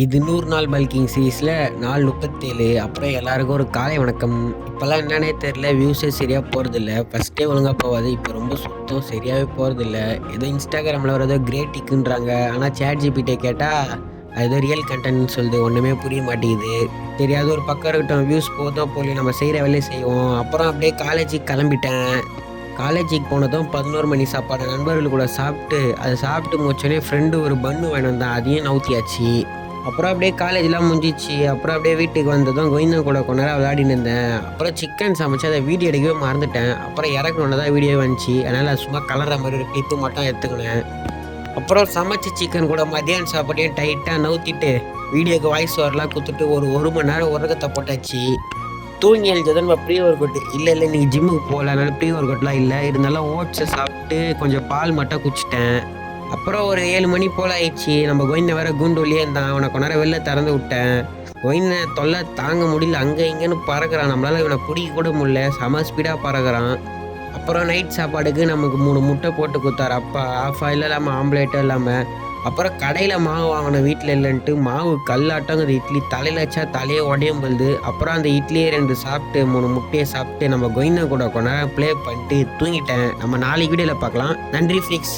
இது 100 நாள் பல்கிங் சீரிஸில் நாள் 37. அப்புறம் எல்லாருக்கும் ஒரு காலை வணக்கம். இப்போல்லாம் என்னன்னே தெரில, வியூஸே சரியாக போகிறதில்ல. ஃபஸ்ட்டே ஒழுங்காக போகாது, இப்போ ரொம்ப சுத்தம் சரியாகவே போகிறதில்ல. ஏதோ இன்ஸ்டாகிராமில் வர ஏதோ கிரேட் டிக்குன்றாங்க, ஆனால் சேட் ஜிபிட்டே கேட்டால் அது ஏதோ ரியல் கண்டென்ட்னு சொல்லுது. ஒன்றுமே புரிய மாட்டேங்குது. தெரியாத ஒரு பக்கம் இருக்கட்டும், வியூஸ் போதோ போலி, நம்ம செய்கிற வேலையை செய்வோம். அப்புறம் அப்படியே காலேஜுக்கு கிளம்பிட்டேன். காலேஜுக்கு போனதும் 11 மணி சாப்பாடு நண்பர்கள் கூட சாப்பிட்டு, அதை சாப்பிட்டு முடிச்சோடனே ஃப்ரெண்டு ஒரு பன்னு வாங்கிட்டு வந்தான், அதையும் நவுத்தியாச்சு. அப்புறம் அப்படியே காலேஜ்லாம் முடிஞ்சிச்சு. அப்புறம் அப்படியே வீட்டுக்கு வந்ததும் கோவிந்தன் கூட கொஞ்ச நேரம் விளையாடின்னு இருந்தேன். அப்புறம் சிக்கன் சமைச்சு அதை வீடியோ எடுக்கவே மறந்துட்டேன். அப்புறம் இறக்கணுன்னு தான் வீடியோ வந்துச்சு. அதனால் அது சும்மா கலர்ற மாதிரி ஒரு கிளிப்பு மட்டும் எடுத்துக்கினேன். அப்புறம் சமைச்ச சிக்கன் கூட மத்தியானம் சாப்பாட்டையும் டைட்டாக நவுத்திட்டு வீடியோக்கு வாய்ஸ் ஓவர்லாம் கொடுத்துட்டு ஒரு மணி நேரம் உரகத்தை போட்டாச்சு. தூங்கி எழுந்ததும் நம்ம ப்ரீ ஒர்க் அவுட் இல்லை இன்றைக்கி ஜிம்முக்கு போகல, அதனால ப்ரீ ஒர்க் அவுட்லாம் இல்லை. இருந்தாலும் ஓட்ஸை சாப்பிட்டு கொஞ்சம் பால் மட்டும் குடிச்சிட்டேன். அப்புறம் ஒரு 7 மணி போல் ஆயிடுச்சு. நம்ம கோவிந்தன் வேற கூண்டுள்ளே இருந்தான். அவனை கொஞ்ச நேரம் வெளில திறந்து விட்டேன். கோவிந்தன் தொல்லை தாங்க முடியல, அங்கே இங்கேன்னு பறக்கிறான். நம்மளால் இவனை பிடிக்க கூட முடியல, செம ஸ்பீடாக பறக்கிறான். அப்புறம் நைட் சாப்பாடுக்கு நமக்கு 3 முட்டை போட்டு கொடுத்தாரு அப்பா. ஆஃப் ஆயில் இல்லாமல் ஆம்லேட்டும் இல்லாமல். அப்புறம் கடையில் மாவு வாங்கின வீட்டில் இல்லைன்ட்டு மாவு கல்லாட்டங்கிற இட்லி தலையில் வச்சா தலையே உடையும் போகுது. அப்புறம் அந்த இட்லியை 2 சாப்பிட்டு 3 முட்டையை சாப்பிட்டு நம்ம கோவிந்தன் கூட கொஞ்ச நேரம் ப்ளே பண்ணிட்டு தூங்கிட்டேன். நம்ம நாளைக்கு வீடியோவில் பார்க்கலாம். நன்றி ஃபிக்ஸ்.